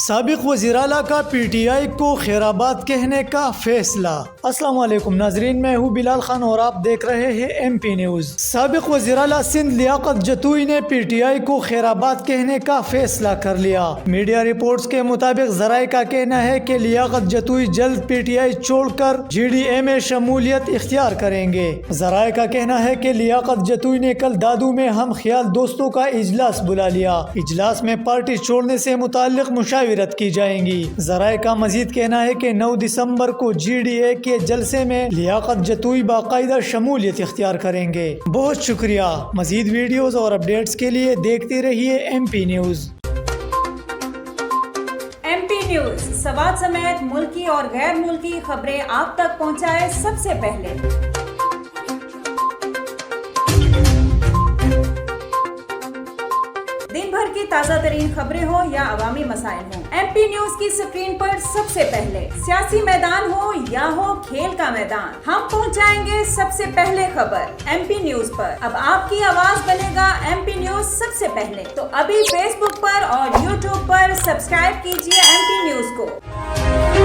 سابق وزیر اعلیٰ کا پی ٹی آئی کو خیرآباد کہنے کا فیصلہ۔ السلام علیکم ناظرین، میں ہوں بلال خان اور آپ دیکھ رہے ہیں ایم پی نیوز۔ سابق وزیر اعلیٰ سندھ لیاقت جتوئی نے پی ٹی آئی کو خیرآباد کہنے کا فیصلہ کر لیا۔ میڈیا رپورٹس کے مطابق ذرائع کا کہنا ہے کہ لیاقت جتوئی جلد پی ٹی آئی چھوڑ کر جی ڈی اے میں شمولیت اختیار کریں گے۔ ذرائع کا کہنا ہے کہ لیاقت جتوئی نے کل دادو میں ہم خیال دوستوں کا اجلاس بلا لیا۔ اجلاس میں پارٹی چھوڑنے سے متعلق مشاورت کی جائیں گی۔ ذرائع کا مزید کہنا ہے کہ 9 دسمبر کو جی ڈی اے کے جلسے میں لیاقت جتوئی باقاعدہ شمولیت اختیار کریں گے۔ بہت شکریہ۔ مزید ویڈیوز اور اپڈیٹس کے لیے دیکھتے رہیے M P news. M P news Swat سمیت ملکی اور غیر ملکی خبریں آپ تک پہنچائے سب سے پہلے۔ دن بھر کی تازہ ترین خبریں ہوں یا عوامی مسائل ہوں، ایم پی نیوز کی سکرین پر سب سے پہلے۔ سیاسی میدان ہو یا ہو کھیل کا میدان، ہم پہنچائیں گے سب سے پہلے خبر ایم پی نیوز پر۔ اب آپ کی آواز بنے گا ایم پی نیوز سب سے پہلے، تو ابھی فیس بک پر اور یوٹیوب پر سبسکرائب کیجیے ایم پی نیوز کو۔